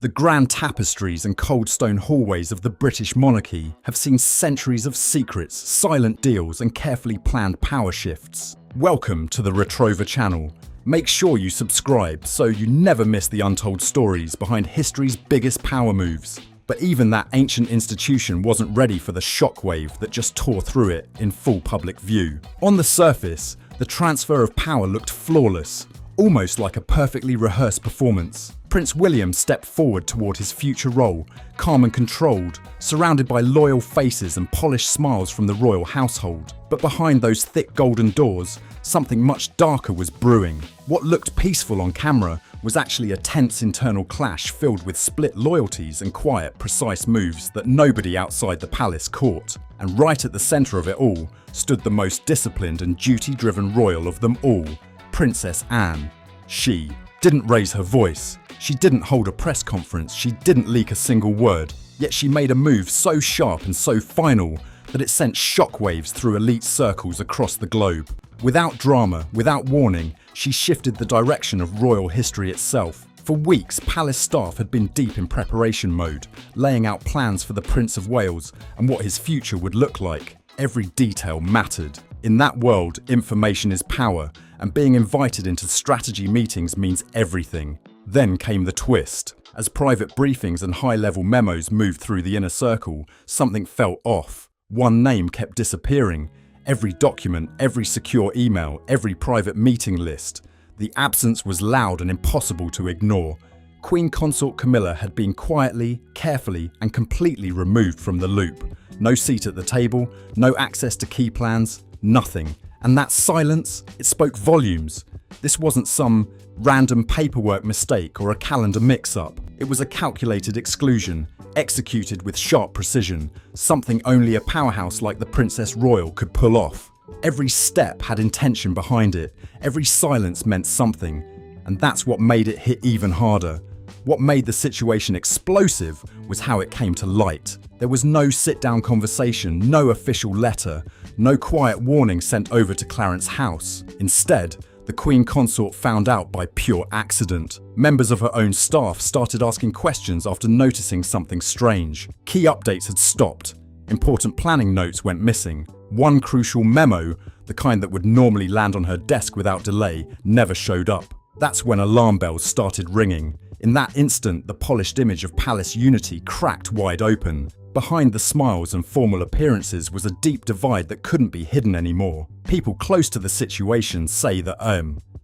The grand tapestries and cold stone hallways of the British monarchy have seen centuries of secrets, silent deals and carefully planned power shifts. Welcome to the Retrover channel. Make sure you subscribe so you never miss the untold stories behind history's biggest power moves. But even that ancient institution wasn't ready for the shockwave that just tore through it in full public view. On the surface, the transfer of power looked flawless, almost like a perfectly rehearsed performance. Prince William stepped forward toward his future role, calm and controlled, surrounded by loyal faces and polished smiles from the royal household. But behind those thick golden doors, something much darker was brewing. What looked peaceful on camera was actually a tense internal clash filled with split loyalties and quiet, precise moves that nobody outside the palace caught. And right at the centre of it all stood the most disciplined and duty-driven royal of them all, Princess Anne. She didn't raise her voice. She didn't hold a press conference, she didn't leak a single word, yet she made a move so sharp and so final that it sent shockwaves through elite circles across the globe. Without drama, without warning, she shifted the direction of royal history itself. For weeks, palace staff had been deep in preparation mode, laying out plans for the Prince of Wales and what his future would look like. Every detail mattered. In that world, information is power, and being invited into strategy meetings means everything. Then came the twist. As private briefings and high-level memos moved through the inner circle, something felt off. One name kept disappearing. Every document, every secure email, every private meeting list. The absence was loud and impossible to ignore. Queen Consort Camilla had been quietly, carefully, and completely removed from the loop. No seat at the table, no access to key plans, nothing. And that silence, it spoke volumes. This wasn't some random paperwork mistake or a calendar mix-up. It was a calculated exclusion, executed with sharp precision, something only a powerhouse like the Princess Royal could pull off. Every step had intention behind it, every silence meant something, and that's what made it hit even harder. What made the situation explosive was how it came to light. There was no sit-down conversation, no official letter, no quiet warning sent over to Clarence's house. Instead, the Queen Consort found out by pure accident. Members of her own staff started asking questions after noticing something strange. Key updates had stopped. Important planning notes went missing. One crucial memo, the kind that would normally land on her desk without delay, never showed up. That's when alarm bells started ringing. In that instant, the polished image of palace unity cracked wide open. Behind the smiles and formal appearances was a deep divide that couldn't be hidden anymore. People close to the situation say that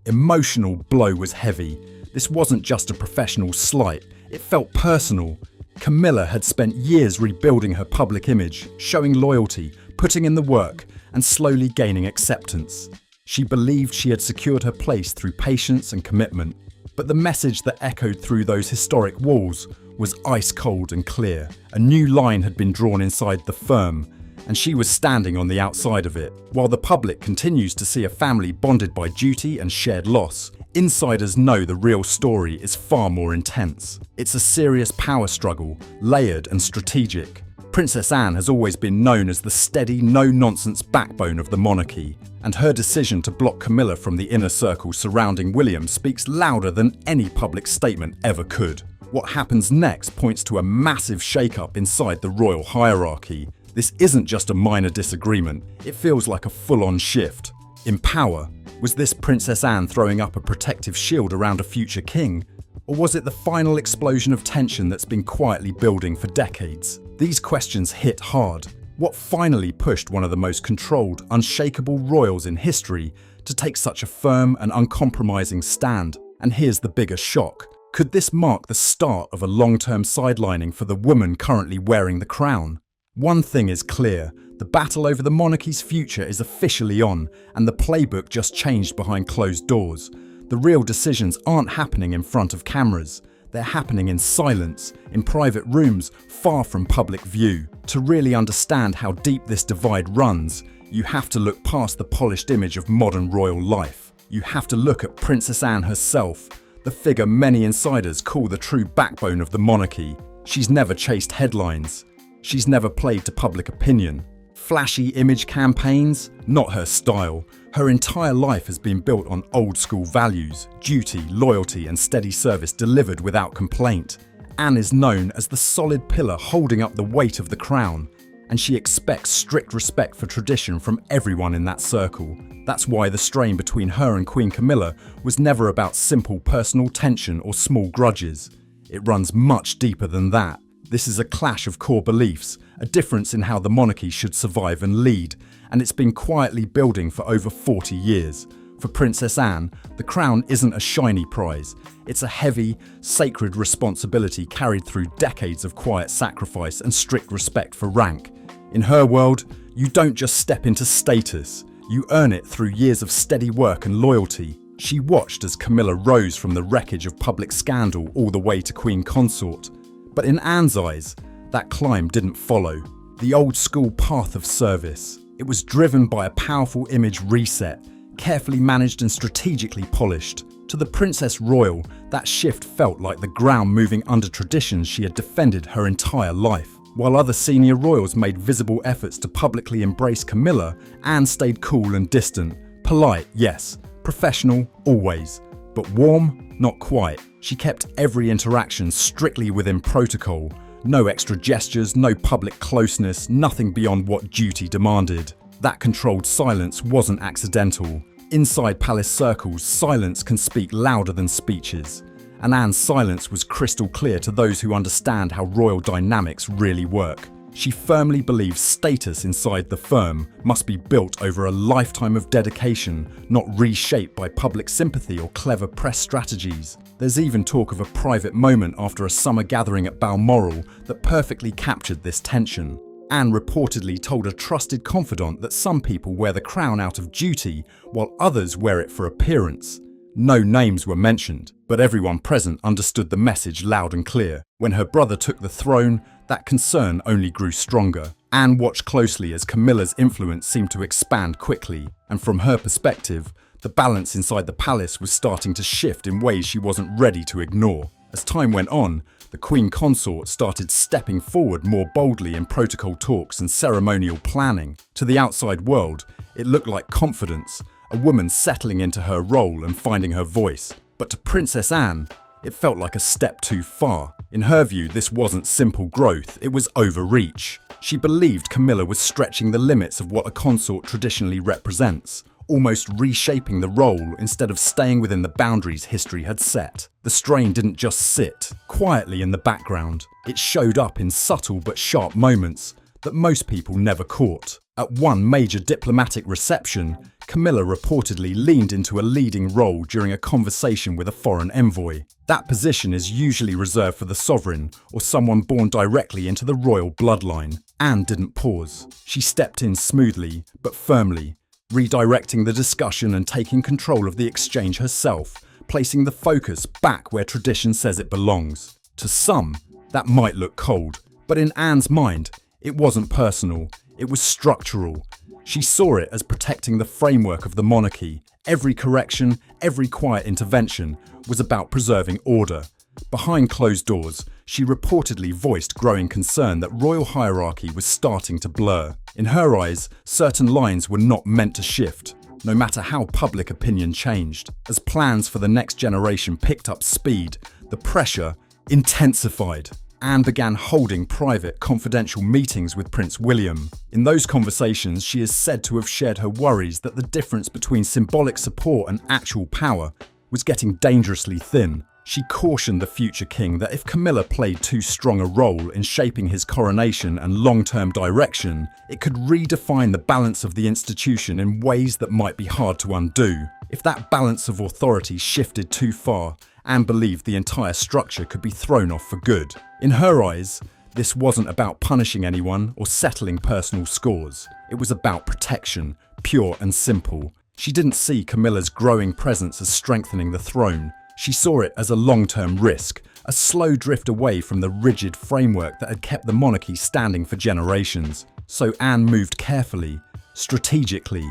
emotional blow was heavy. This wasn't just a professional slight, it felt personal. Camilla had spent years rebuilding her public image, showing loyalty, putting in the work, and slowly gaining acceptance. She believed she had secured her place through patience and commitment. But the message that echoed through those historic walls was ice cold and clear. A new line had been drawn inside the firm, and she was standing on the outside of it. While the public continues to see a family bonded by duty and shared loss, insiders know the real story is far more intense. It's a serious power struggle, layered and strategic. Princess Anne has always been known as the steady, no-nonsense backbone of the monarchy, and her decision to block Camilla from the inner circle surrounding William speaks louder than any public statement ever could. What happens next points to a massive shake-up inside the royal hierarchy. This isn't just a minor disagreement, it feels like a full-on shift. In power, was this Princess Anne throwing up a protective shield around a future king? Or was it the final explosion of tension that's been quietly building for decades? These questions hit hard. What finally pushed one of the most controlled, unshakable royals in history to take such a firm and uncompromising stand? And here's the bigger shock. Could this mark the start of a long-term sidelining for the woman currently wearing the crown? One thing is clear. The battle over the monarchy's future is officially on, and the playbook just changed behind closed doors. The real decisions aren't happening in front of cameras. They're happening in silence, in private rooms, far from public view. To really understand how deep this divide runs, you have to look past the polished image of modern royal life. You have to look at Princess Anne herself, the figure many insiders call the true backbone of the monarchy. She's never chased headlines. She's never played to public opinion. Flashy image campaigns? Not her style. Her entire life has been built on old school values, duty, loyalty and steady service delivered without complaint. Anne is known as the solid pillar holding up the weight of the crown, and she expects strict respect for tradition from everyone in that circle. That's why the strain between her and Queen Camilla was never about simple personal tension or small grudges. It runs much deeper than that. This is a clash of core beliefs, a difference in how the monarchy should survive and lead, and it's been quietly building for over 40 years. For Princess Anne, the crown isn't a shiny prize. It's a heavy, sacred responsibility carried through decades of quiet sacrifice and strict respect for rank. In her world, you don't just step into status, you earn it through years of steady work and loyalty. She watched as Camilla rose from the wreckage of public scandal all the way to Queen Consort. But in Anne's eyes, that climb didn't follow the old school path of service. It was driven by a powerful image reset, carefully managed and strategically polished. To the Princess Royal, that shift felt like the ground moving under traditions she had defended her entire life. While other senior royals made visible efforts to publicly embrace Camilla, Anne stayed cool and distant. Polite, yes. Professional, always. But warm, not quite. She kept every interaction strictly within protocol. No extra gestures, no public closeness, nothing beyond what duty demanded. That controlled silence wasn't accidental. Inside palace circles, silence can speak louder than speeches. And Anne's silence was crystal clear to those who understand how royal dynamics really work. She firmly believes status inside the firm must be built over a lifetime of dedication, not reshaped by public sympathy or clever press strategies. There's even talk of a private moment after a summer gathering at Balmoral that perfectly captured this tension. Anne reportedly told a trusted confidant that some people wear the crown out of duty, while others wear it for appearance. No names were mentioned, but everyone present understood the message loud and clear. When her brother took the throne, that concern only grew stronger. Anne watched closely as Camilla's influence seemed to expand quickly, and from her perspective, the balance inside the palace was starting to shift in ways she wasn't ready to ignore. As time went on, the Queen Consort started stepping forward more boldly in protocol talks and ceremonial planning. To the outside world, it looked like confidence, a woman settling into her role and finding her voice. But to Princess Anne, it felt like a step too far. In her view, this wasn't simple growth, it was overreach. She believed Camilla was stretching the limits of what a consort traditionally represents, almost reshaping the role instead of staying within the boundaries history had set. The strain didn't just sit quietly in the background. It showed up in subtle but sharp moments that most people never caught. At one major diplomatic reception, Camilla reportedly leaned into a leading role during a conversation with a foreign envoy. That position is usually reserved for the sovereign or someone born directly into the royal bloodline. Anne didn't pause. She stepped in smoothly but firmly, redirecting the discussion and taking control of the exchange herself, placing the focus back where tradition says it belongs. To some, that might look cold, but in Anne's mind, it wasn't personal, it was structural. She saw it as protecting the framework of the monarchy. Every correction, every quiet intervention was about preserving order. Behind closed doors, she reportedly voiced growing concern that royal hierarchy was starting to blur. In her eyes, certain lines were not meant to shift, no matter how public opinion changed. As plans for the next generation picked up speed, the pressure intensified. Anne began holding private, confidential meetings with Prince William. In those conversations, she is said to have shared her worries that the difference between symbolic support and actual power was getting dangerously thin. She cautioned the future king that if Camilla played too strong a role in shaping his coronation and long-term direction, it could redefine the balance of the institution in ways that might be hard to undo. If that balance of authority shifted too far, Anne believed the entire structure could be thrown off for good. In her eyes, this wasn't about punishing anyone or settling personal scores. It was about protection, pure and simple. She didn't see Camilla's growing presence as strengthening the throne. She saw it as a long-term risk, a slow drift away from the rigid framework that had kept the monarchy standing for generations. So Anne moved carefully, strategically.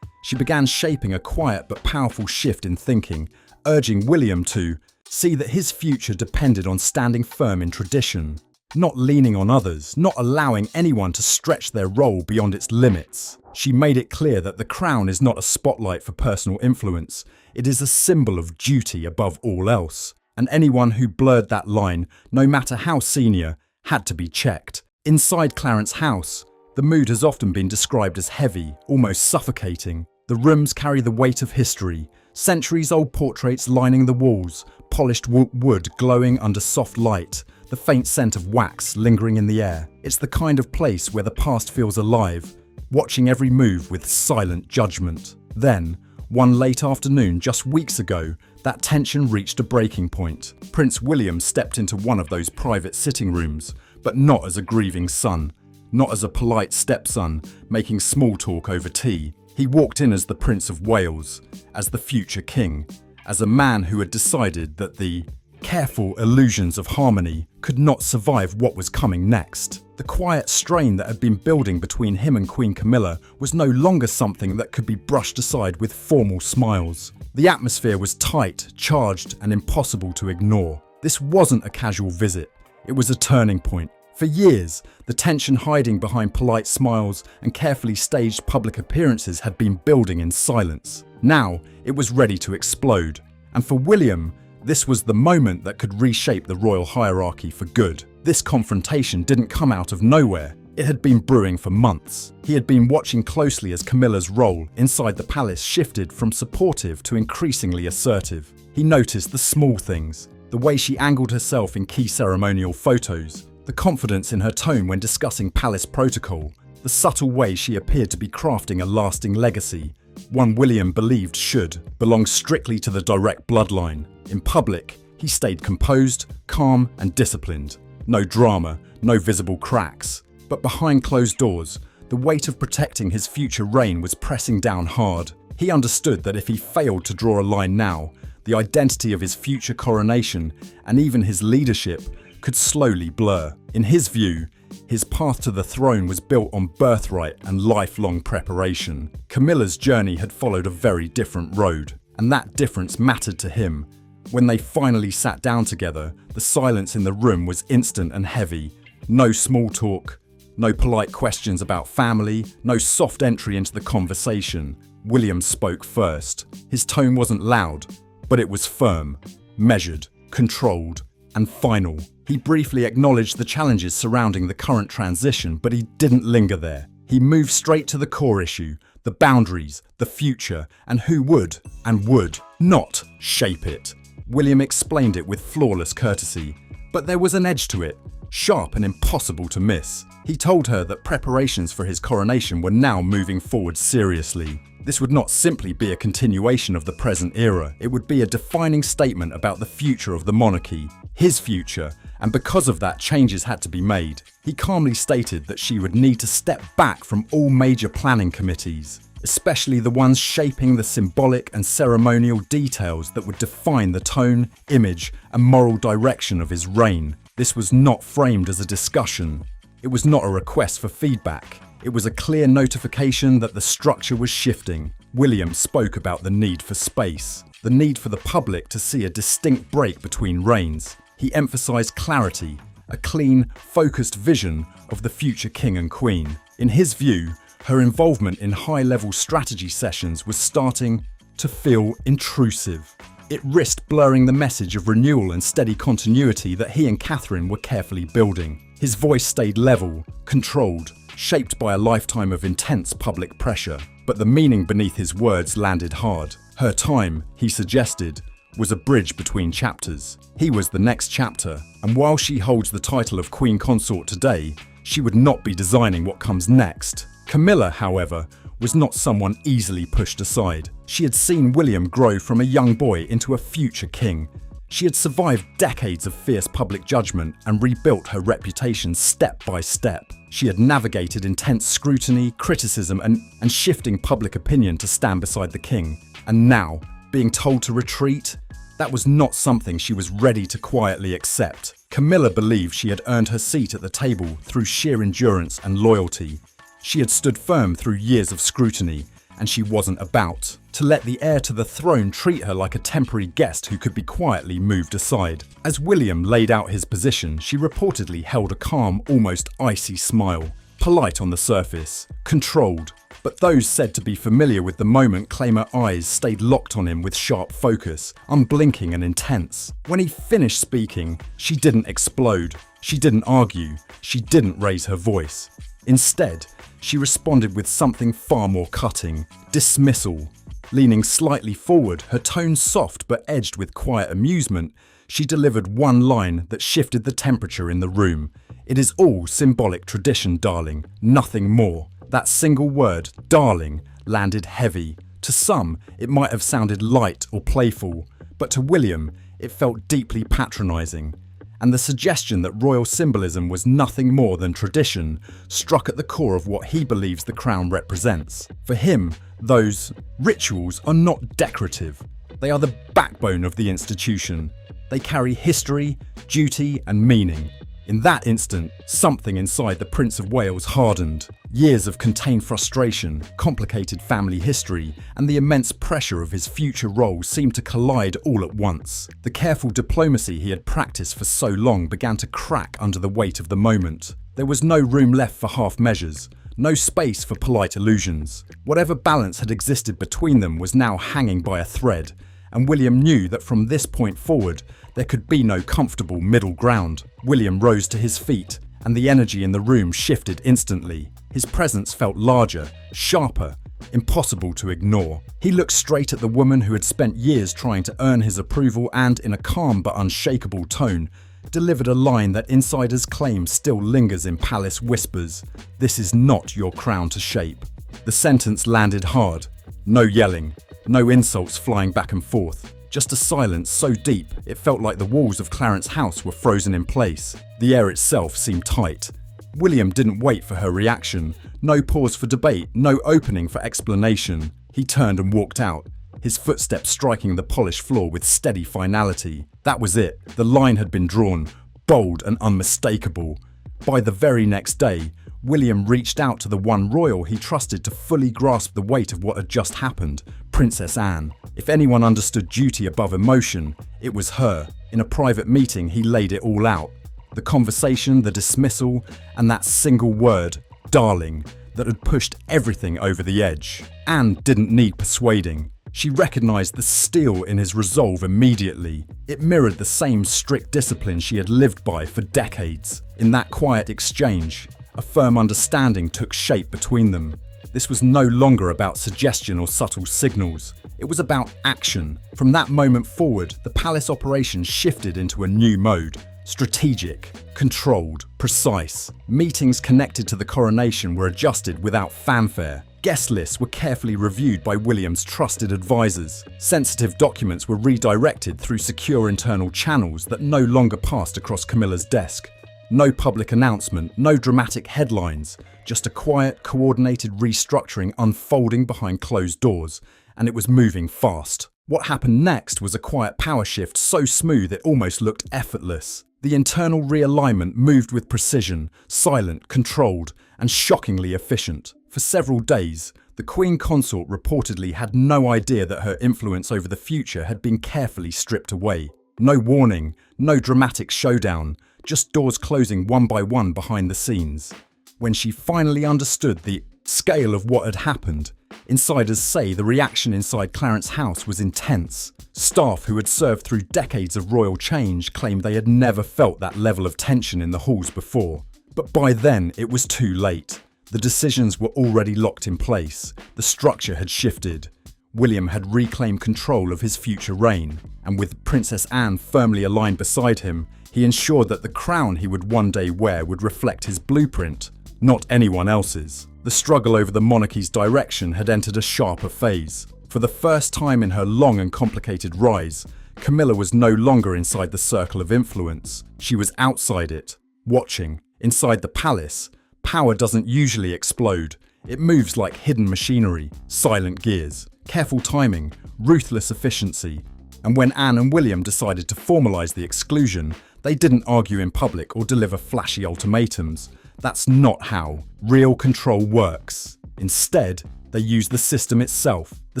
She began shaping a quiet but powerful shift in thinking, urging William to see that his future depended on standing firm in tradition, not leaning on others, not allowing anyone to stretch their role beyond its limits. She made it clear that the crown is not a spotlight for personal influence, it is a symbol of duty above all else. and anyone who blurred that line, no matter how senior, had to be checked. Inside Clarence's house, the mood has often been described as heavy, almost suffocating. The rooms carry the weight of history, centuries-old portraits lining the walls, polished wood glowing under soft light, the faint scent of wax lingering in the air. It's the kind of place where the past feels alive, watching every move with silent judgment. Then, one late afternoon just weeks ago, that tension reached a breaking point. Prince William stepped into one of those private sitting rooms, but not as a grieving son, not as a polite stepson making small talk over tea. He walked in as the Prince of Wales, as the future king, as a man who had decided that the careful illusions of harmony could not survive what was coming next. The quiet strain that had been building between him and Queen Camilla was no longer something that could be brushed aside with formal smiles. The atmosphere was tight, charged, and impossible to ignore. This wasn't a casual visit. It was a turning point. For years, the tension hiding behind polite smiles and carefully staged public appearances had been building in silence. Now, it was ready to explode. And for William, this was the moment that could reshape the royal hierarchy for good. This confrontation didn't come out of nowhere. It had been brewing for months. He had been watching closely as Camilla's role inside the palace shifted from supportive to increasingly assertive. He noticed the small things, the way she angled herself in key ceremonial photos, the confidence in her tone when discussing palace protocol, the subtle way she appeared to be crafting a lasting legacy, one William believed should belong strictly to the direct bloodline. In public, he stayed composed, calm, and disciplined. No drama, no visible cracks. But behind closed doors, the weight of protecting his future reign was pressing down hard. He understood that if he failed to draw a line now, the identity of his future coronation, and even his leadership, could slowly blur. In his view, his path to the throne was built on birthright and lifelong preparation. Camilla's journey had followed a very different road, and that difference mattered to him. When they finally sat down together, the silence in the room was instant and heavy. No small talk, no polite questions about family, no soft entry into the conversation. William spoke first. His tone wasn't loud, but it was firm, measured, controlled, and final. He briefly acknowledged the challenges surrounding the current transition, but he didn't linger there. He moved straight to the core issue, the boundaries, the future, and who would, and would not, shape it. William explained it with flawless courtesy, but there was an edge to it, sharp and impossible to miss. He told her that preparations for his coronation were now moving forward seriously. This would not simply be a continuation of the present era, it would be a defining statement about the future of the monarchy, his future, and because of that, changes had to be made. He calmly stated that she would need to step back from all major planning committees, especially the ones shaping the symbolic and ceremonial details that would define the tone, image, and moral direction of his reign. This was not framed as a discussion. It was not a request for feedback. It was a clear notification that the structure was shifting. William spoke about the need for space, the need for the public to see a distinct break between reigns. He emphasized clarity, a clean, focused vision of the future king and queen. In his view, her involvement in high-level strategy sessions was starting to feel intrusive. It risked blurring the message of renewal and steady continuity that he and Catherine were carefully building. His voice stayed level, controlled, shaped by a lifetime of intense public pressure. But the meaning beneath his words landed hard. Her time, he suggested, was a bridge between chapters. He was the next chapter, and while she holds the title of Queen Consort today, she would not be designing what comes next. Camilla, however, was not someone easily pushed aside. She had seen William grow from a young boy into a future king. She had survived decades of fierce public judgment and rebuilt her reputation step by step. She had navigated intense scrutiny, criticism, and shifting public opinion to stand beside the king. And now, being told to retreat, that was not something she was ready to quietly accept. Camilla believed she had earned her seat at the table through sheer endurance and loyalty. She had stood firm through years of scrutiny, and she wasn't about to let the heir to the throne treat her like a temporary guest who could be quietly moved aside. As William laid out his position, she reportedly held a calm, almost icy smile, polite on the surface, controlled, But those said to be familiar with the moment claim her eyes stayed locked on him with sharp focus, unblinking and intense. When he finished speaking, she didn't explode, she didn't argue, she didn't raise her voice. Instead, she responded with something far more cutting: dismissal. Leaning slightly forward, her tone soft but edged with quiet amusement, she delivered one line that shifted the temperature in the room. "It is all symbolic tradition, darling, nothing more." That single word, darling, landed heavy. To some, it might have sounded light or playful, but to William, it felt deeply patronising. And the suggestion that royal symbolism was nothing more than tradition struck at the core of what he believes the crown represents. For him, those rituals are not decorative. They are the backbone of the institution. They carry history, duty, and meaning. In that instant, something inside the Prince of Wales hardened. Years of contained frustration, complicated family history, and the immense pressure of his future role seemed to collide all at once. The careful diplomacy he had practiced for so long began to crack under the weight of the moment. There was no room left for half measures, no space for polite illusions. Whatever balance had existed between them was now hanging by a thread, and William knew that from this point forward, there could be no comfortable middle ground. William rose to his feet, and the energy in the room shifted instantly. His presence felt larger, sharper, impossible to ignore. He looked straight at the woman who had spent years trying to earn his approval and, in a calm but unshakable tone, delivered a line that insiders claim still lingers in palace whispers: "This is not your crown to shape." The sentence landed hard. No yelling, no insults flying back and forth. Just a silence so deep it felt like the walls of Clarence House were frozen in place. The air itself seemed tight. William didn't wait for her reaction. No pause for debate, no opening for explanation. He turned and walked out, his footsteps striking the polished floor with steady finality. That was it. The line had been drawn, bold and unmistakable. By the very next day, William reached out to the one royal he trusted to fully grasp the weight of what had just happened, Princess Anne. If anyone understood duty above emotion, it was her. In a private meeting, he laid it all out. The conversation, the dismissal, and that single word, darling, that had pushed everything over the edge. Anne didn't need persuading. She recognized the steel in his resolve immediately. It mirrored the same strict discipline she had lived by for decades. In that quiet exchange, a firm understanding took shape between them. This was no longer about suggestion or subtle signals. It was about action. From that moment forward, the palace operation shifted into a new mode. Strategic, controlled, precise. Meetings connected to the coronation were adjusted without fanfare. Guest lists were carefully reviewed by William's trusted advisors. Sensitive documents were redirected through secure internal channels that no longer passed across Camilla's desk. No public announcement, no dramatic headlines, just a quiet, coordinated restructuring unfolding behind closed doors, and it was moving fast. What happened next was a quiet power shift so smooth it almost looked effortless. The internal realignment moved with precision, silent, controlled, and shockingly efficient. For several days, the Queen Consort reportedly had no idea that her influence over the future had been carefully stripped away. No warning, no dramatic showdown, just doors closing one by one behind the scenes. When she finally understood the scale of what had happened, insiders say the reaction inside Clarence House was intense. Staff who had served through decades of royal change claimed they had never felt that level of tension in the halls before. But by then, it was too late. The decisions were already locked in place. The structure had shifted. William had reclaimed control of his future reign, and with Princess Anne firmly aligned beside him, he ensured that the crown he would one day wear would reflect his blueprint, not anyone else's. The struggle over the monarchy's direction had entered a sharper phase. For the first time in her long and complicated rise, Camilla was no longer inside the circle of influence. She was outside it, watching. Inside the palace, power doesn't usually explode. It moves like hidden machinery, silent gears, careful timing, ruthless efficiency. And when Anne and William decided to formalise the exclusion, they didn't argue in public or deliver flashy ultimatums. That's not how real control works. Instead, they used the system itself. The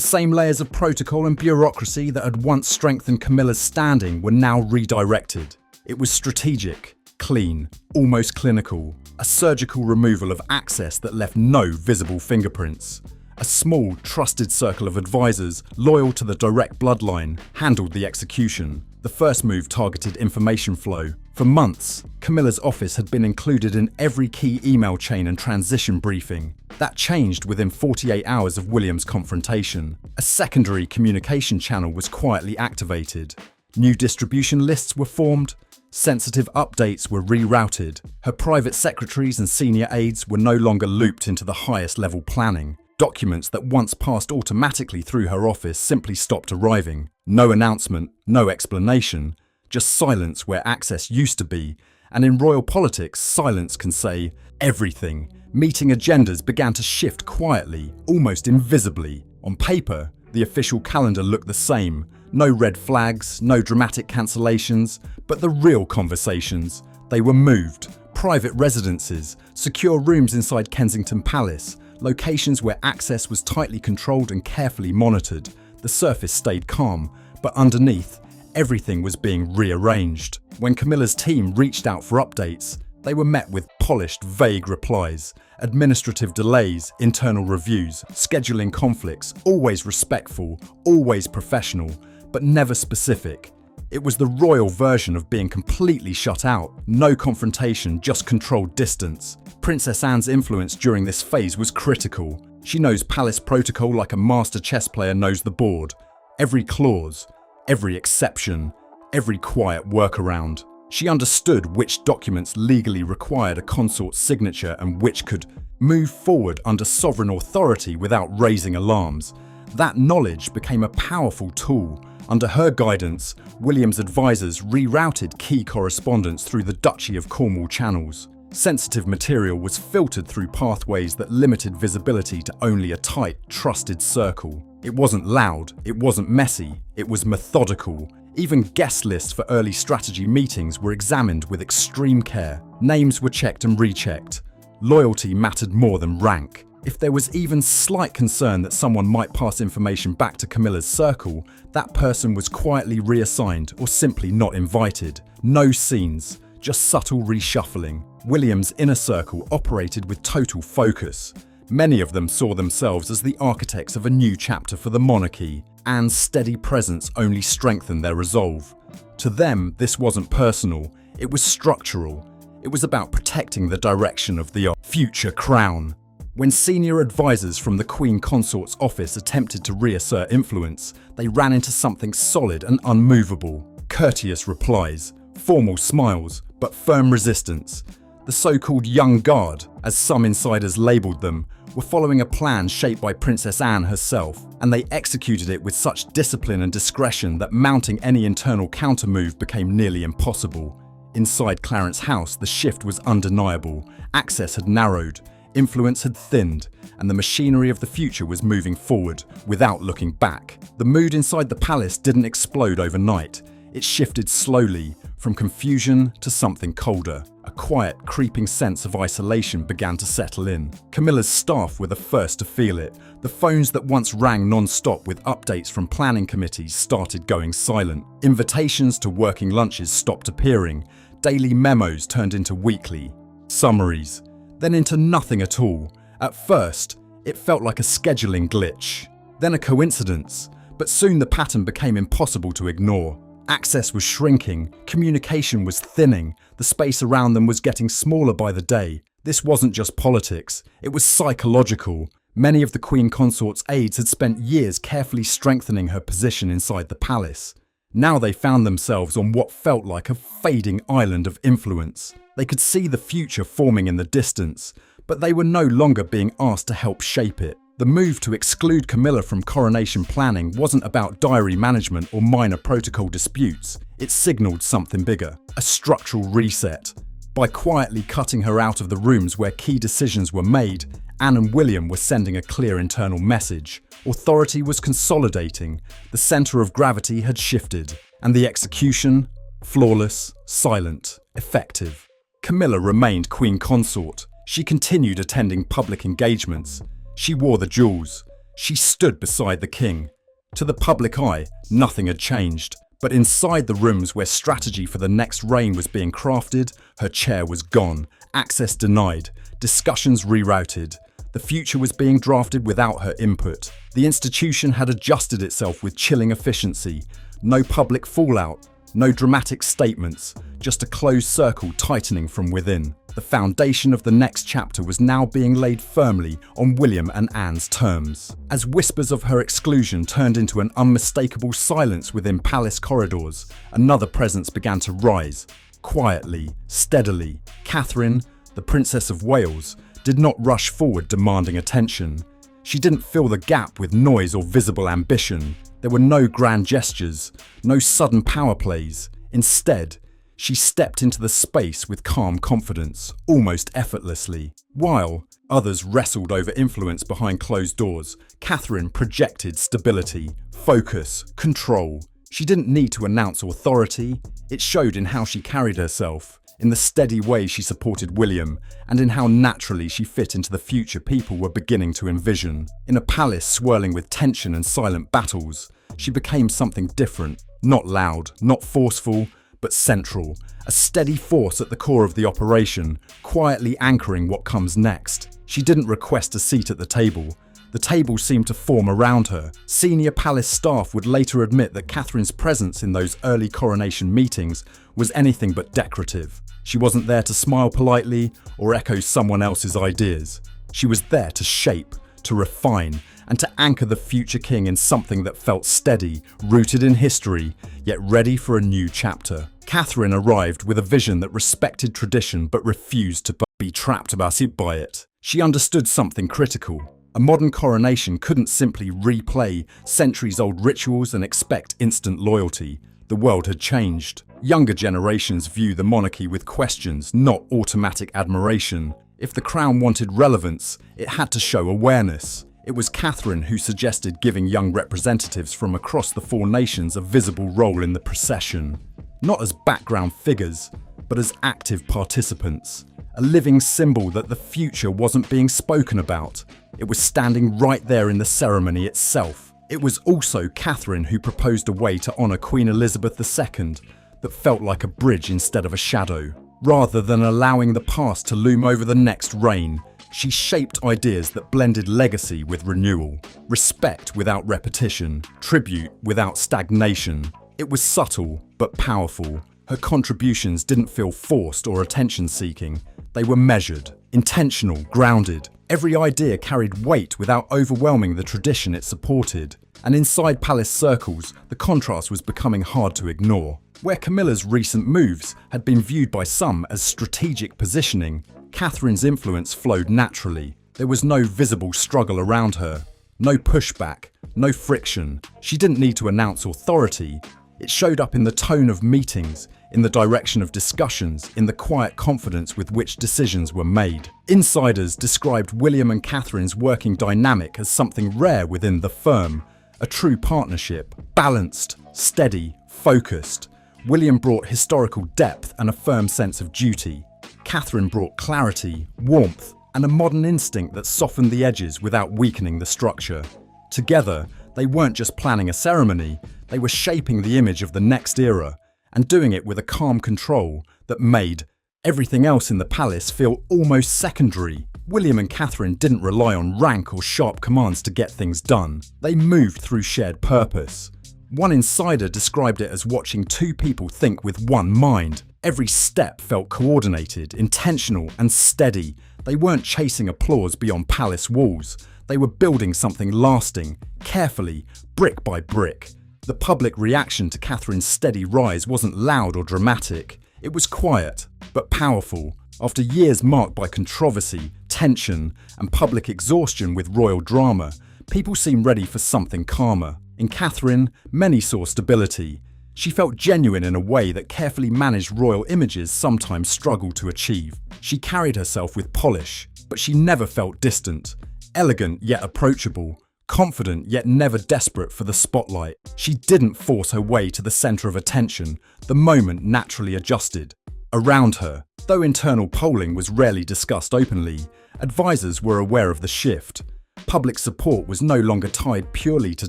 same layers of protocol and bureaucracy that had once strengthened Camilla's standing were now redirected. It was strategic, clean, almost clinical, a surgical removal of access that left no visible fingerprints. A small, trusted circle of advisors, loyal to the direct bloodline, handled the execution. The first move targeted information flow. For months, Camilla's office had been included in every key email chain and transition briefing. That changed within 48 hours of William's confrontation. A secondary communication channel was quietly activated. New distribution lists were formed. Sensitive updates were rerouted. Her private secretaries and senior aides were no longer looped into the highest level planning. Documents that once passed automatically through her office simply stopped arriving. No announcement, no explanation, just silence where access used to be. And in royal politics, silence can say everything. Meeting agendas began to shift quietly, almost invisibly. On paper, the official calendar looked the same. No red flags, no dramatic cancellations, but the real conversations, they were moved. Private residences, secure rooms inside Kensington Palace, locations where access was tightly controlled and carefully monitored. The surface stayed calm, but underneath, everything was being rearranged. When Camilla's team reached out for updates, they were met with polished, vague replies. Administrative delays, internal reviews, scheduling conflicts, always respectful, always professional, but never specific. It was the royal version of being completely shut out. No confrontation, just controlled distance. Princess Anne's influence during this phase was critical. She knows palace protocol like a master chess player knows the board. Every clause, every exception, every quiet workaround. She understood which documents legally required a consort's signature and which could move forward under sovereign authority without raising alarms. That knowledge became a powerful tool. Under her guidance, William's advisors rerouted key correspondence through the Duchy of Cornwall channels. Sensitive material was filtered through pathways that limited visibility to only a tight, trusted circle. It wasn't loud, it wasn't messy, it was methodical. Even guest lists for early strategy meetings were examined with extreme care. Names were checked and rechecked. Loyalty mattered more than rank. If there was even slight concern that someone might pass information back to Camilla's circle, that person was quietly reassigned or simply not invited. No scenes, just subtle reshuffling. William's inner circle operated with total focus. Many of them saw themselves as the architects of a new chapter for the monarchy. Anne's steady presence only strengthened their resolve. To them, this wasn't personal, it was structural. It was about protecting the direction of the future crown. When senior advisors from the Queen Consort's office attempted to reassert influence, they ran into something solid and unmovable. Courteous replies, formal smiles, but firm resistance. The so-called young guard, as some insiders labelled them, were following a plan shaped by Princess Anne herself, and they executed it with such discipline and discretion that mounting any internal countermove became nearly impossible. Inside Clarence's house, the shift was undeniable. Access had narrowed. Influence had thinned, and the machinery of the future was moving forward, without looking back. The mood inside the palace didn't explode overnight. It shifted slowly, from confusion to something colder. A quiet, creeping sense of isolation began to settle in. Camilla's staff were the first to feel it. The phones that once rang non-stop with updates from planning committees started going silent. Invitations to working lunches stopped appearing. Daily memos turned into weekly summaries. Then into nothing at all. At first, it felt like a scheduling glitch, then a coincidence, but soon the pattern became impossible to ignore. Access was shrinking, communication was thinning, the space around them was getting smaller by the day. This wasn't just politics, it was psychological. Many of the Queen Consort's aides had spent years carefully strengthening her position inside the palace. Now they found themselves on what felt like a fading island of influence. They could see the future forming in the distance, but they were no longer being asked to help shape it. The move to exclude Camilla from coronation planning wasn't about diary management or minor protocol disputes. It signalled something bigger, a structural reset. By quietly cutting her out of the rooms where key decisions were made, Anne and William were sending a clear internal message. Authority was consolidating, the centre of gravity had shifted, and the execution, flawless, silent, effective. Camilla remained Queen Consort. She continued attending public engagements. She wore the jewels. She stood beside the king. To the public eye, nothing had changed. But inside the rooms where strategy for the next reign was being crafted, her chair was gone, access denied, discussions rerouted. The future was being drafted without her input. The institution had adjusted itself with chilling efficiency. No public fallout, no dramatic statements, just a closed circle tightening from within. The foundation of the next chapter was now being laid firmly on William and Anne's terms. As whispers of her exclusion turned into an unmistakable silence within palace corridors, another presence began to rise. Quietly, steadily, Catherine, the Princess of Wales, did not rush forward demanding attention. She didn't fill the gap with noise or visible ambition. There were no grand gestures, no sudden power plays. Instead, she stepped into the space with calm confidence, almost effortlessly. While others wrestled over influence behind closed doors, Catherine projected stability, focus, control. She didn't need to announce authority. It showed in how she carried herself, in the steady way she supported William, and in how naturally she fit into the future people were beginning to envision. In a palace swirling with tension and silent battles, she became something different, not loud, not forceful, but central, a steady force at the core of the operation, quietly anchoring what comes next. She didn't request a seat at the table. The table seemed to form around her. Senior palace staff would later admit that Catherine's presence in those early coronation meetings was anything but decorative. She wasn't there to smile politely or echo someone else's ideas. She was there to shape, to refine, and to anchor the future king in something that felt steady, rooted in history, yet ready for a new chapter. Catherine arrived with a vision that respected tradition but refused to be trapped by it. She understood something critical. A modern coronation couldn't simply replay centuries-old rituals and expect instant loyalty. The world had changed. Younger generations view the monarchy with questions, not automatic admiration. If the crown wanted relevance, it had to show awareness. It was Catherine who suggested giving young representatives from across the four nations a visible role in the procession. Not as background figures, but as active participants. A living symbol that the future wasn't being spoken about. It was standing right there in the ceremony itself. It was also Catherine who proposed a way to honour Queen Elizabeth II that felt like a bridge instead of a shadow. Rather than allowing the past to loom over the next reign, she shaped ideas that blended legacy with renewal, respect without repetition, tribute without stagnation. It was subtle but powerful. Her contributions didn't feel forced or attention-seeking. They were measured, intentional, grounded. Every idea carried weight without overwhelming the tradition it supported. And inside palace circles, the contrast was becoming hard to ignore. Where Camilla's recent moves had been viewed by some as strategic positioning, Catherine's influence flowed naturally. There was no visible struggle around her, no pushback, no friction. She didn't need to announce authority. It showed up in the tone of meetings, in the direction of discussions, in the quiet confidence with which decisions were made. Insiders described William and Catherine's working dynamic as something rare within the firm, a true partnership, balanced, steady, focused. William brought historical depth and a firm sense of duty. Catherine brought clarity, warmth, and a modern instinct that softened the edges without weakening the structure. Together, they weren't just planning a ceremony, they were shaping the image of the next era, and doing it with a calm control that made everything else in the palace feel almost secondary. William and Catherine didn't rely on rank or sharp commands to get things done. They moved through shared purpose. One insider described it as watching two people think with one mind. Every step felt coordinated, intentional, and steady. They weren't chasing applause beyond palace walls. They were building something lasting, carefully, brick by brick. The public reaction to Catherine's steady rise wasn't loud or dramatic. It was quiet, but powerful. After years marked by controversy, tension, and public exhaustion with royal drama, people seemed ready for something calmer. In Catherine, many saw stability. She felt genuine in a way that carefully managed royal images sometimes struggled to achieve. She carried herself with polish, but she never felt distant. Elegant yet approachable, confident yet never desperate for the spotlight. She didn't force her way to the centre of attention. The moment naturally adjusted. Around her, though internal polling was rarely discussed openly, advisors were aware of the shift. Public support was no longer tied purely to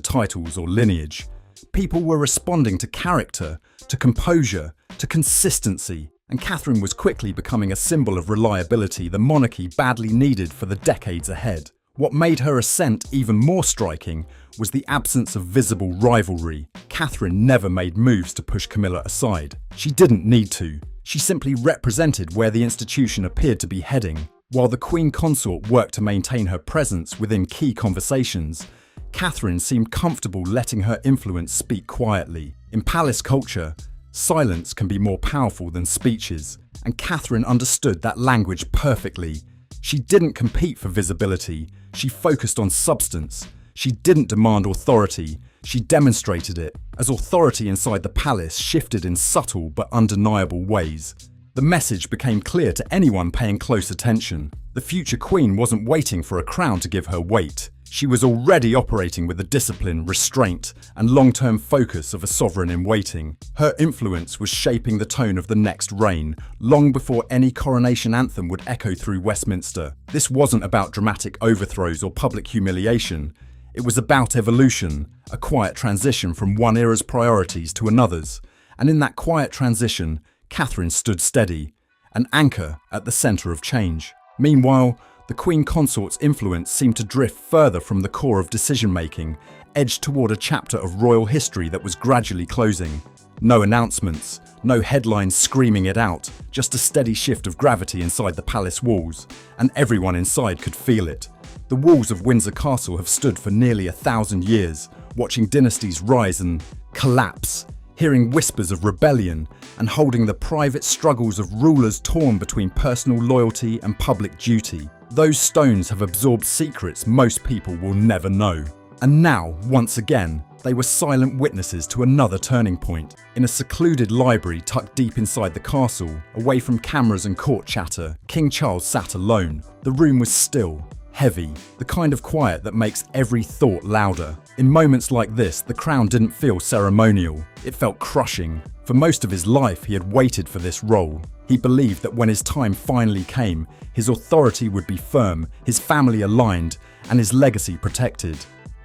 titles or lineage. People were responding to character, to composure, to consistency, and Catherine was quickly becoming a symbol of reliability the monarchy badly needed for the decades ahead. What made her ascent even more striking was the absence of visible rivalry. Catherine never made moves to push Camilla aside. She didn't need to. She simply represented where the institution appeared to be heading. While the Queen Consort worked to maintain her presence within key conversations, Catherine seemed comfortable letting her influence speak quietly. In palace culture, silence can be more powerful than speeches, and Catherine understood that language perfectly. She didn't compete for visibility, she focused on substance. She didn't demand authority, she demonstrated it, as authority inside the palace shifted in subtle but undeniable ways. The message became clear to anyone paying close attention. The future queen wasn't waiting for a crown to give her weight. She was already operating with the discipline, restraint, and long-term focus of a sovereign in waiting. Her influence was shaping the tone of the next reign, long before any coronation anthem would echo through Westminster. This wasn't about dramatic overthrows or public humiliation. It was about evolution, a quiet transition from one era's priorities to another's. And in that quiet transition, Catherine stood steady, an anchor at the centre of change. Meanwhile, the Queen Consort's influence seemed to drift further from the core of decision-making, edged toward a chapter of royal history that was gradually closing. No announcements, no headlines screaming it out, just a steady shift of gravity inside the palace walls, and everyone inside could feel it. The walls of Windsor Castle have stood for nearly 1,000 years, watching dynasties rise and collapse, hearing whispers of rebellion, and holding the private struggles of rulers torn between personal loyalty and public duty. Those stones have absorbed secrets most people will never know. And now, once again, they were silent witnesses to another turning point. In a secluded library tucked deep inside the castle, away from cameras and court chatter, King Charles sat alone. The room was still, heavy, the kind of quiet that makes every thought louder. In moments like this, the crown didn't feel ceremonial. It felt crushing. For most of his life, he had waited for this role. He believed that when his time finally came, his authority would be firm, his family aligned, and his legacy protected.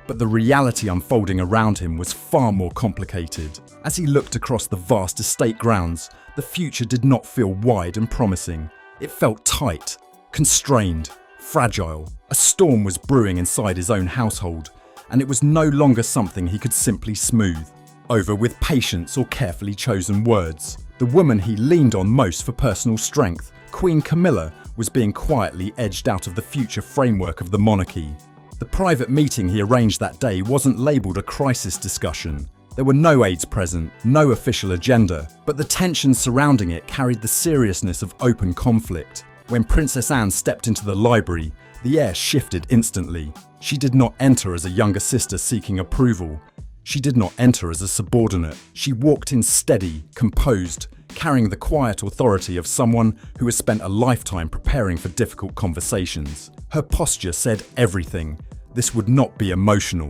But the reality unfolding around him was far more complicated. As he looked across the vast estate grounds, the future did not feel wide and promising. It felt tight, constrained, fragile. A storm was brewing inside his own household, and it was no longer something he could simply smooth over with patience or carefully chosen words. The woman he leaned on most for personal strength, Queen Camilla, was being quietly edged out of the future framework of the monarchy. The private meeting he arranged that day wasn't labelled a crisis discussion. There were no aides present, no official agenda, but the tension surrounding it carried the seriousness of open conflict. When Princess Anne stepped into the library, the air shifted instantly. She did not enter as a younger sister seeking approval. She did not enter as a subordinate. She walked in steady, composed, carrying the quiet authority of someone who has spent a lifetime preparing for difficult conversations. Her posture said everything. This would not be emotional.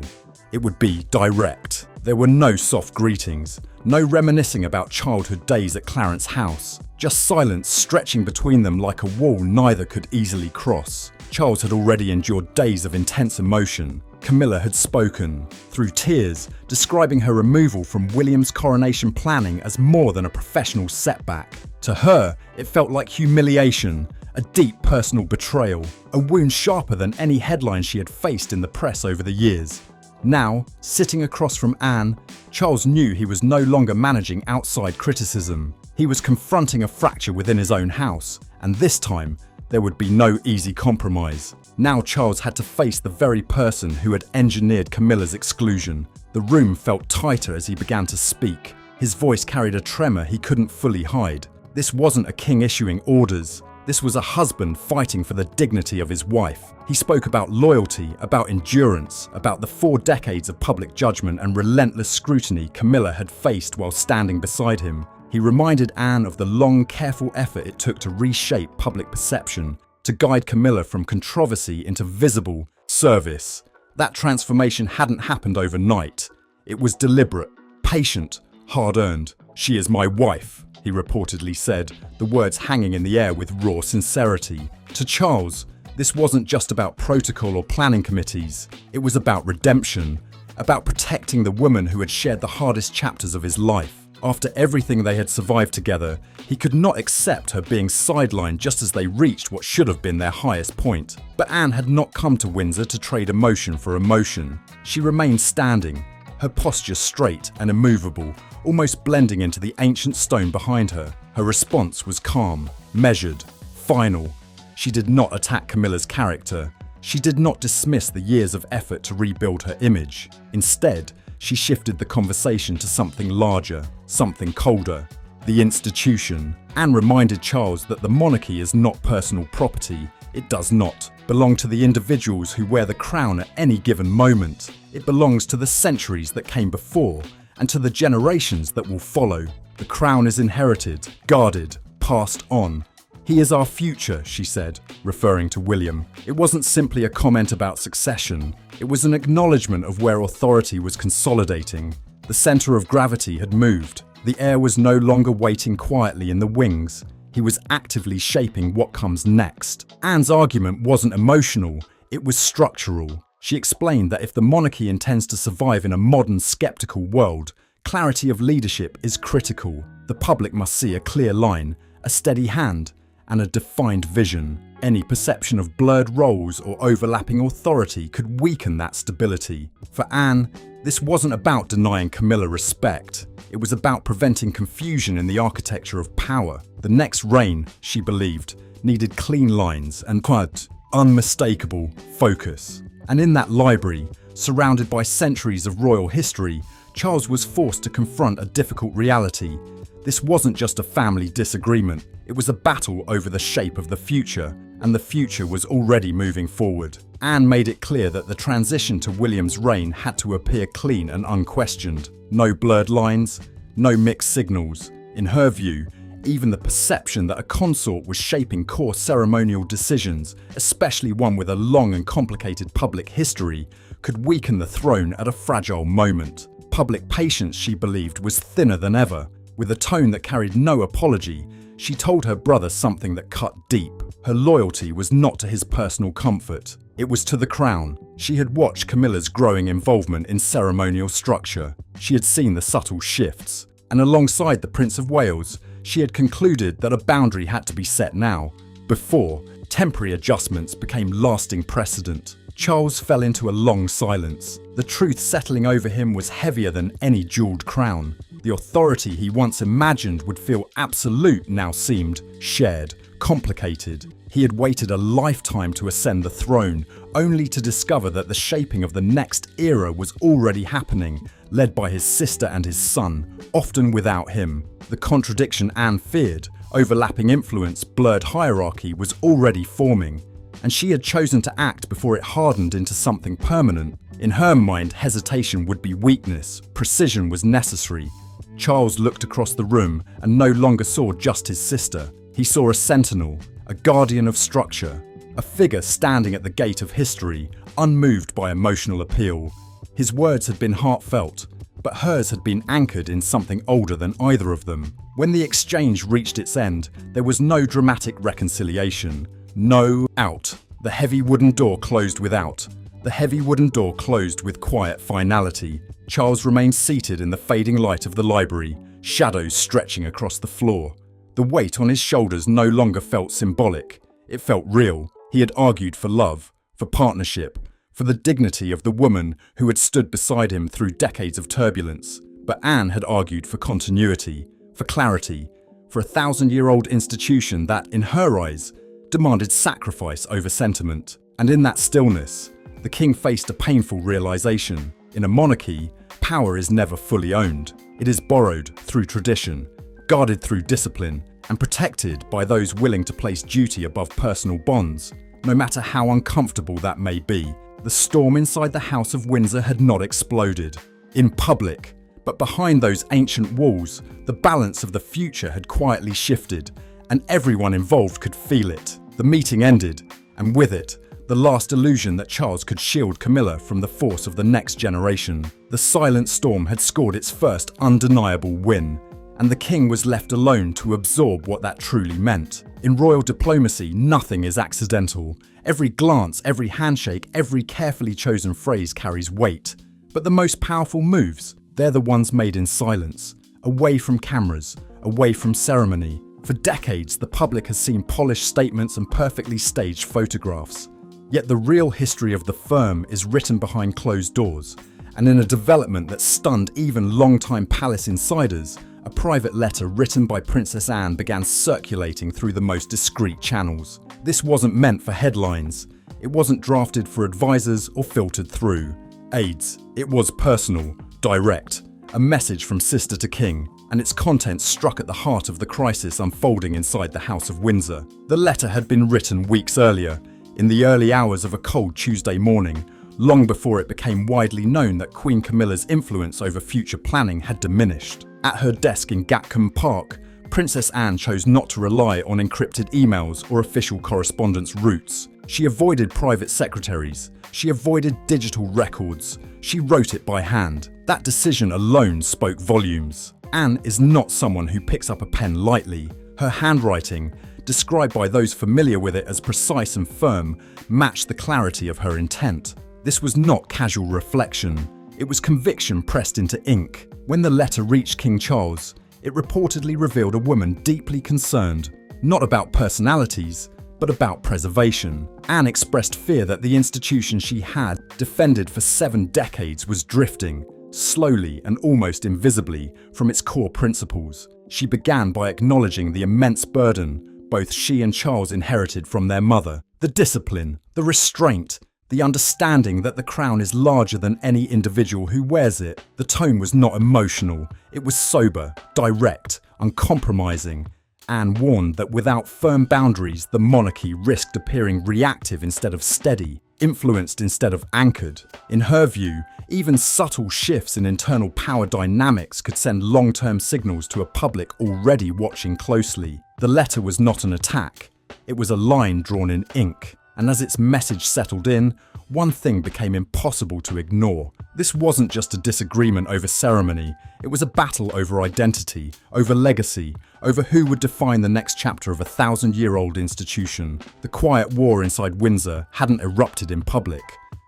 It would be direct. There were no soft greetings, no reminiscing about childhood days at Clarence House. Just silence stretching between them like a wall neither could easily cross. Charles had already endured days of intense emotion. Camilla had spoken, through tears, describing her removal from William's coronation planning as more than a professional setback. To her, it felt like humiliation, a deep personal betrayal, a wound sharper than any headline she had faced in the press over the years. Now, sitting across from Anne, Charles knew he was no longer managing outside criticism. He was confronting a fracture within his own house, and this time, there would be no easy compromise. Now Charles had to face the very person who had engineered Camilla's exclusion. The room felt tighter as he began to speak. His voice carried a tremor he couldn't fully hide. This wasn't a king issuing orders. This was a husband fighting for the dignity of his wife. He spoke about loyalty, about endurance, about the 4 decades of public judgment and relentless scrutiny Camilla had faced while standing beside him. He reminded Anne of the long, careful effort it took to reshape public perception, to guide Camilla from controversy into visible service. That transformation hadn't happened overnight. It was deliberate, patient, hard-earned. "She is my wife," he reportedly said, the words hanging in the air with raw sincerity. To Charles, this wasn't just about protocol or planning committees. It was about redemption, about protecting the woman who had shared the hardest chapters of his life. After everything they had survived together, he could not accept her being sidelined just as they reached what should have been their highest point. But Anne had not come to Windsor to trade emotion for emotion. She remained standing, her posture straight and immovable, almost blending into the ancient stone behind her. Her response was calm, measured, final. She did not attack Camilla's character. She did not dismiss the years of effort to rebuild her image. Instead, she shifted the conversation to something larger, something colder. The institution. Anne reminded Charles that the monarchy is not personal property. It does not belong to the individuals who wear the crown at any given moment. It belongs to the centuries that came before and to the generations that will follow. The crown is inherited, guarded, passed on. He is our future, she said, referring to William. It wasn't simply a comment about succession. It was an acknowledgement of where authority was consolidating. The center of gravity had moved. The heir was no longer waiting quietly in the wings. He was actively shaping what comes next. Anne's argument wasn't emotional, it was structural. She explained that if the monarchy intends to survive in a modern, skeptical world, clarity of leadership is critical. The public must see a clear line, a steady hand, and a defined vision. Any perception of blurred roles or overlapping authority could weaken that stability. For Anne, this wasn't about denying Camilla respect. It was about preventing confusion in the architecture of power. The next reign, she believed, needed clean lines and quite unmistakable focus. And in that library, surrounded by centuries of royal history, Charles was forced to confront a difficult reality. This wasn't just a family disagreement. It was a battle over the shape of the future, and the future was already moving forward. Anne made it clear that the transition to William's reign had to appear clean and unquestioned. No blurred lines, no mixed signals. In her view, even the perception that a consort was shaping core ceremonial decisions, especially one with a long and complicated public history, could weaken the throne at a fragile moment. Public patience, she believed, was thinner than ever. With a tone that carried no apology, she told her brother something that cut deep. Her loyalty was not to his personal comfort. It was to the crown. She had watched Camilla's growing involvement in ceremonial structure. She had seen the subtle shifts. And alongside the Prince of Wales, she had concluded that a boundary had to be set now, before temporary adjustments became lasting precedent. Charles fell into a long silence. The truth settling over him was heavier than any jeweled crown. The authority he once imagined would feel absolute now seemed shared, complicated. He had waited a lifetime to ascend the throne, only to discover that the shaping of the next era was already happening, led by his sister and his son, often without him. The contradiction Anne feared, overlapping influence, blurred hierarchy, was already forming, and she had chosen to act before it hardened into something permanent. In her mind, hesitation would be weakness, precision was necessary. Charles looked across the room and no longer saw just his sister. He saw a sentinel, a guardian of structure, a figure standing at the gate of history, unmoved by emotional appeal. His words had been heartfelt, but hers had been anchored in something older than either of them. When the exchange reached its end, there was no dramatic reconciliation. No out. The heavy wooden door closed without. The heavy wooden door closed with quiet finality. Charles remained seated in the fading light of the library, shadows stretching across the floor. The weight on his shoulders no longer felt symbolic. It felt real. He had argued for love, for partnership, for the dignity of the woman who had stood beside him through decades of turbulence. But Anne had argued for continuity, for clarity, for a 1,000-year-old institution that, in her eyes, demanded sacrifice over sentiment. And in that stillness, the king faced a painful realization. In a monarchy, power is never fully owned. It is borrowed through tradition, guarded through discipline, and protected by those willing to place duty above personal bonds, no matter how uncomfortable that may be. The storm inside the House of Windsor had not exploded in public, but behind those ancient walls, the balance of the future had quietly shifted, and everyone involved could feel it. The meeting ended, and with it, the last illusion that Charles could shield Camilla from the force of the next generation. The silent storm had scored its first undeniable win, and the king was left alone to absorb what that truly meant. In royal diplomacy, nothing is accidental. Every glance, every handshake, every carefully chosen phrase carries weight. But the most powerful moves, they're the ones made in silence, away from cameras, away from ceremony. For decades, the public has seen polished statements and perfectly staged photographs. Yet the real history of the firm is written behind closed doors, and in a development that stunned even long-time palace insiders, a private letter written by Princess Anne began circulating through the most discreet channels. This wasn't meant for headlines. It wasn't drafted for advisors or filtered through aides. It was personal, direct, a message from sister to king, and its contents struck at the heart of the crisis unfolding inside the House of Windsor. The letter had been written weeks earlier, in the early hours of a cold Tuesday morning, long before it became widely known that Queen Camilla's influence over future planning had diminished. At her desk in Buckingham Park, Princess Anne chose not to rely on encrypted emails or official correspondence routes. She avoided private secretaries. She avoided digital records. She wrote it by hand. That decision alone spoke volumes. Anne is not someone who picks up a pen lightly. Her handwriting, described by those familiar with it as precise and firm, matched the clarity of her intent. This was not casual reflection. It was conviction pressed into ink. When the letter reached King Charles, it reportedly revealed a woman deeply concerned, not about personalities, but about preservation. Anne expressed fear that the institution she had defended for 7 decades was drifting, slowly and almost invisibly, from its core principles. She began by acknowledging the immense burden both she and Charles inherited from their mother. The discipline, the restraint, the understanding that the crown is larger than any individual who wears it. The tone was not emotional, it was sober, direct, uncompromising. Anne warned that without firm boundaries, the monarchy risked appearing reactive instead of steady, influenced instead of anchored. In her view, even subtle shifts in internal power dynamics could send long-term signals to a public already watching closely. The letter was not an attack, it was a line drawn in ink. And as its message settled in, one thing became impossible to ignore. This wasn't just a disagreement over ceremony, it was a battle over identity, over legacy, over who would define the next chapter of a 1,000-year-old institution. The quiet war inside Windsor hadn't erupted in public,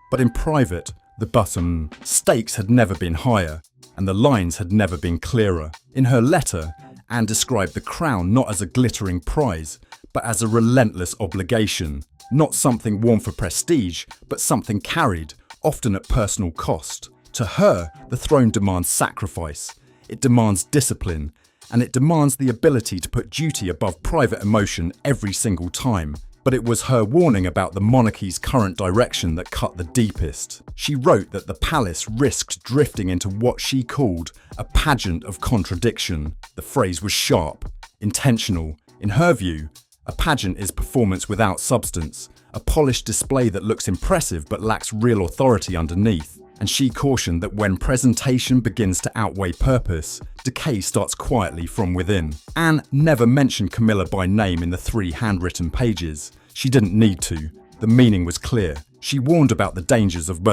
but in private, the stakes had never been higher, and the lines had never been clearer. In her letter, Anne described the crown not as a glittering prize, but as a relentless obligation. Not something worn for prestige, but something carried, often at personal cost. To her, the throne demands sacrifice, it demands discipline, and it demands the ability to put duty above private emotion every single time. But it was her warning about the monarchy's current direction that cut the deepest. She wrote that the palace risked drifting into what she called a pageant of contradiction. The phrase was sharp, intentional. In her view, a pageant is performance without substance, a polished display that looks impressive but lacks real authority underneath. And she cautioned that when presentation begins to outweigh purpose, decay starts quietly from within. Anne never mentioned Camilla by name in the 3 handwritten pages. She didn't need to. The meaning was clear. She warned about the dangers of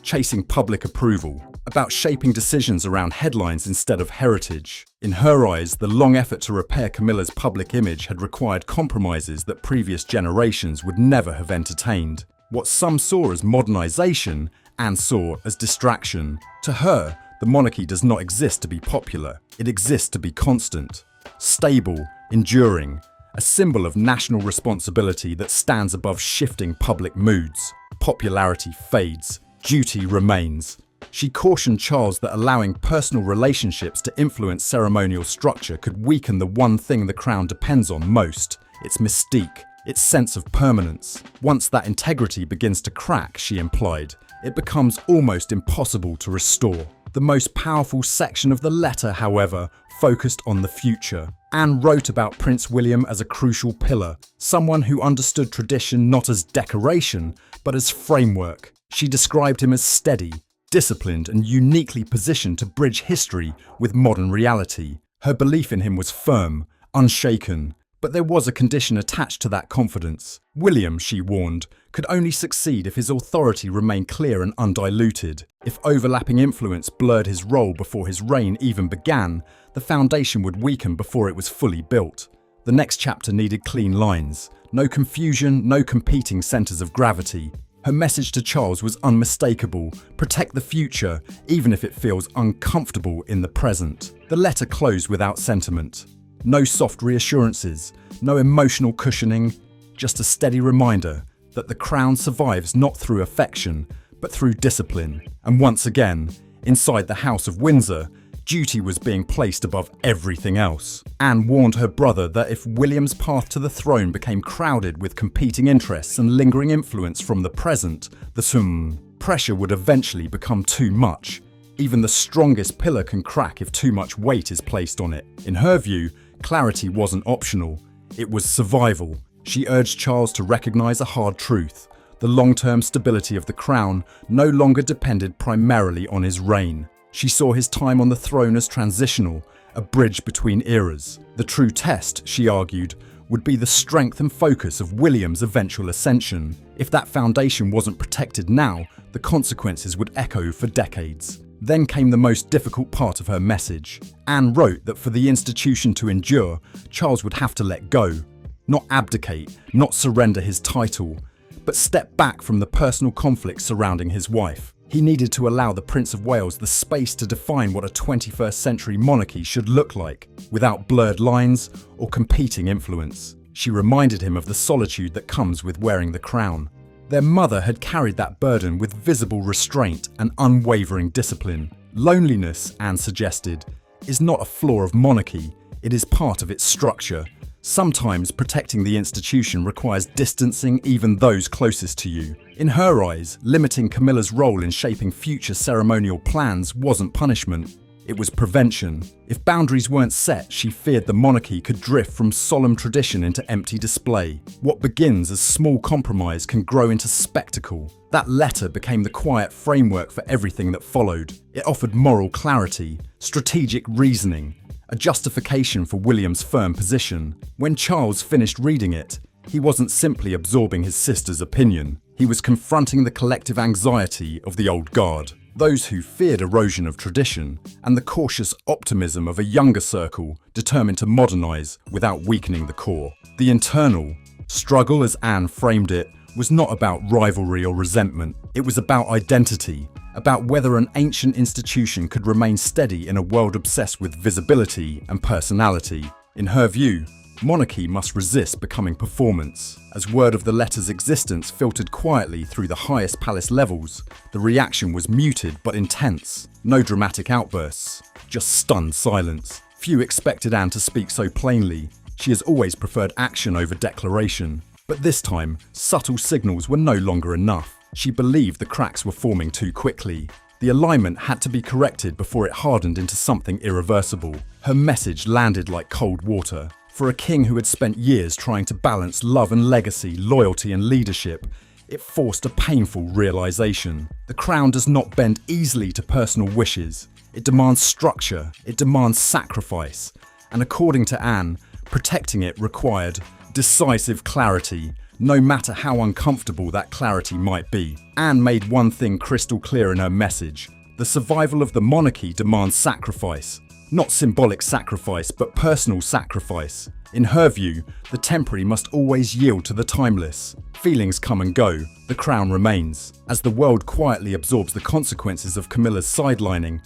chasing public approval, about shaping decisions around headlines instead of heritage. In her eyes, the long effort to repair Camilla's public image had required compromises that previous generations would never have entertained. What some saw as modernization, Anne saw as distraction. To her, the monarchy does not exist to be popular. It exists to be constant, stable, enduring, a symbol of national responsibility that stands above shifting public moods. Popularity fades, duty remains. She cautioned Charles that allowing personal relationships to influence ceremonial structure could weaken the one thing the crown depends on most, its mystique, its sense of permanence. Once that integrity begins to crack, she implied, it becomes almost impossible to restore. The most powerful section of the letter, however, focused on the future. Anne wrote about Prince William as a crucial pillar, someone who understood tradition not as decoration, but as framework. She described him as steady, disciplined, and uniquely positioned to bridge history with modern reality. Her belief in him was firm, unshaken. But there was a condition attached to that confidence. William, she warned, could only succeed if his authority remained clear and undiluted. If overlapping influence blurred his role before his reign even began, the foundation would weaken before it was fully built. The next chapter needed clean lines. No confusion, no competing centers of gravity. Her message to Charles was unmistakable: protect the future, even if it feels uncomfortable in the present. The letter closed without sentiment. No soft reassurances, no emotional cushioning, just a steady reminder that the crown survives not through affection, but through discipline. And once again, inside the House of Windsor, duty was being placed above everything else. Anne warned her brother that if William's path to the throne became crowded with competing interests and lingering influence from the present, the pressure would eventually become too much. Even the strongest pillar can crack if too much weight is placed on it. In her view, clarity wasn't optional, it was survival. She urged Charles to recognise a hard truth: the long-term stability of the crown no longer depended primarily on his reign. She saw his time on the throne as transitional, a bridge between eras. The true test, she argued, would be the strength and focus of William's eventual ascension. If that foundation wasn't protected now, the consequences would echo for decades. Then came the most difficult part of her message. Anne wrote that for the institution to endure, Charles would have to let go. Not abdicate, not surrender his title, but step back from the personal conflicts surrounding his wife. He needed to allow the Prince of Wales the space to define what a 21st century monarchy should look like, without blurred lines or competing influence. She reminded him of the solitude that comes with wearing the crown. Their mother had carried that burden with visible restraint and unwavering discipline. Loneliness, Anne suggested, is not a flaw of monarchy, it is part of its structure. Sometimes protecting the institution requires distancing even those closest to you. In her eyes, limiting Camilla's role in shaping future ceremonial plans wasn't punishment, it was prevention. If boundaries weren't set, she feared the monarchy could drift from solemn tradition into empty display. What begins as small compromise can grow into spectacle. That letter became the quiet framework for everything that followed. It offered moral clarity, strategic reasoning, a justification for William's firm position. When Charles finished reading it, he wasn't simply absorbing his sister's opinion. He was confronting the collective anxiety of the old guard, those who feared erosion of tradition, and the cautious optimism of a younger circle determined to modernize without weakening the core. The internal struggle, as Anne framed it, was not about rivalry or resentment. It was about identity, about whether an ancient institution could remain steady in a world obsessed with visibility and personality. In her view, monarchy must resist becoming performance. As word of the letter's existence filtered quietly through the highest palace levels, the reaction was muted but intense. No dramatic outbursts, just stunned silence. Few expected Anne to speak so plainly. She has always preferred action over declaration. But this time, subtle signals were no longer enough. She believed the cracks were forming too quickly. The alignment had to be corrected before it hardened into something irreversible. Her message landed like cold water. For a king who had spent years trying to balance love and legacy, loyalty and leadership, it forced a painful realization. The crown does not bend easily to personal wishes. It demands structure, it demands sacrifice. And according to Anne, protecting it required decisive clarity, no matter how uncomfortable that clarity might be. Anne made one thing crystal clear in her message: the survival of the monarchy demands sacrifice. Not symbolic sacrifice, but personal sacrifice. In her view, the temporary must always yield to the timeless. Feelings come and go, the crown remains. As the world quietly absorbs the consequences of Camilla's sidelining,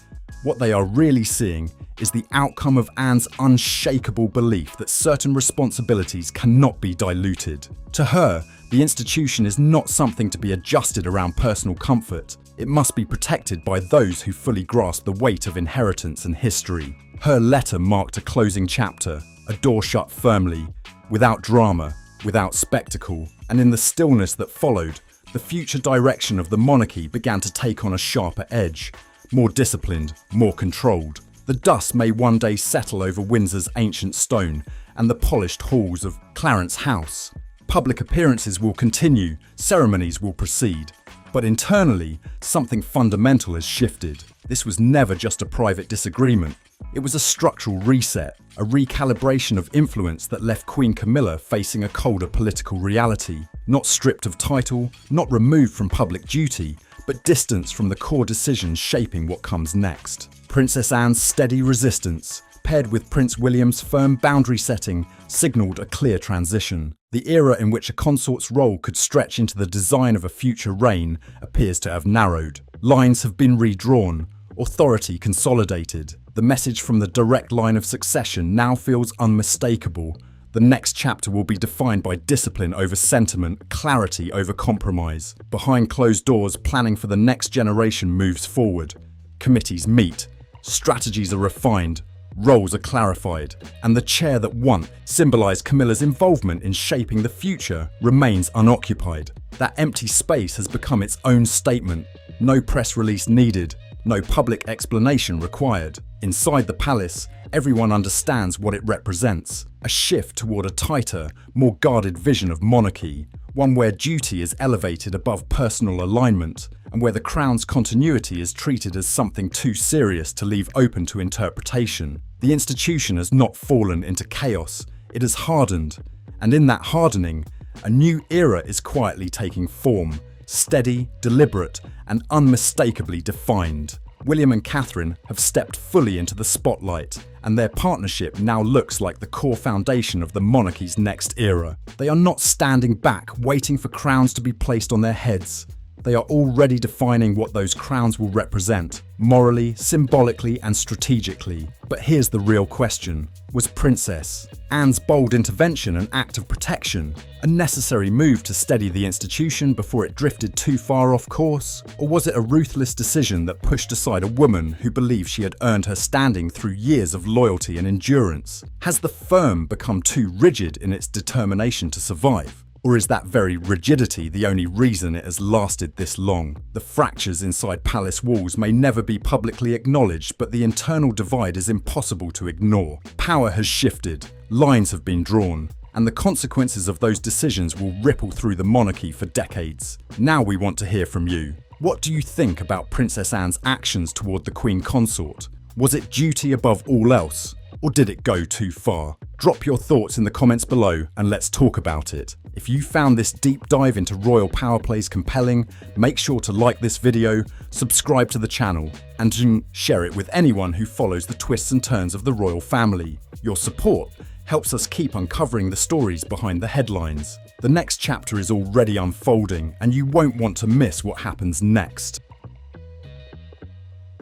what they are really seeing is the outcome of Anne's unshakable belief that certain responsibilities cannot be diluted. To her, the institution is not something to be adjusted around personal comfort. It must be protected by those who fully grasp the weight of inheritance and history. Her letter marked a closing chapter, a door shut firmly, without drama, without spectacle, and in the stillness that followed, the future direction of the monarchy began to take on a sharper edge. More disciplined, more controlled. The dust may one day settle over Windsor's ancient stone and the polished halls of Clarence House. Public appearances will continue, ceremonies will proceed. But internally, something fundamental has shifted. This was never just a private disagreement. It was a structural reset, a recalibration of influence that left Queen Camilla facing a colder political reality. Not stripped of title, not removed from public duty, but distanced from the core decisions shaping what comes next. Princess Anne's steady resistance, paired with Prince William's firm boundary setting, signalled a clear transition. The era in which a consort's role could stretch into the design of a future reign appears to have narrowed. Lines have been redrawn, authority consolidated. The message from the direct line of succession now feels unmistakable. The next chapter will be defined by discipline over sentiment, clarity over compromise. Behind closed doors, planning for the next generation moves forward. Committees meet, strategies are refined, roles are clarified, and the chair that once symbolised Camilla's involvement in shaping the future remains unoccupied. That empty space has become its own statement. No press release needed, no public explanation required. Inside the palace, everyone understands what it represents. A shift toward a tighter, more guarded vision of monarchy, one where duty is elevated above personal alignment, and where the crown's continuity is treated as something too serious to leave open to interpretation. The institution has not fallen into chaos, it has hardened, and in that hardening, a new era is quietly taking form, steady, deliberate, and unmistakably defined. William and Catherine have stepped fully into the spotlight, and their partnership now looks like the core foundation of the monarchy's next era. They are not standing back, waiting for crowns to be placed on their heads. They are already defining what those crowns will represent, morally, symbolically, and strategically. But here's the real question. Was Princess Anne's bold intervention an act of protection, a necessary move to steady the institution before it drifted too far off course? Or was it a ruthless decision that pushed aside a woman who believed she had earned her standing through years of loyalty and endurance? Has the firm become too rigid in its determination to survive? Or is that very rigidity the only reason it has lasted this long? The fractures inside palace walls may never be publicly acknowledged, but the internal divide is impossible to ignore. Power has shifted, lines have been drawn, and the consequences of those decisions will ripple through the monarchy for decades. Now we want to hear from you. What do you think about Princess Anne's actions toward the Queen Consort? Was it duty above all else? Or did it go too far? Drop your thoughts in the comments below and let's talk about it. If you found this deep dive into royal power plays compelling, make sure to like this video, subscribe to the channel, and share it with anyone who follows the twists and turns of the royal family. Your support helps us keep uncovering the stories behind the headlines. The next chapter is already unfolding, and you won't want to miss what happens next.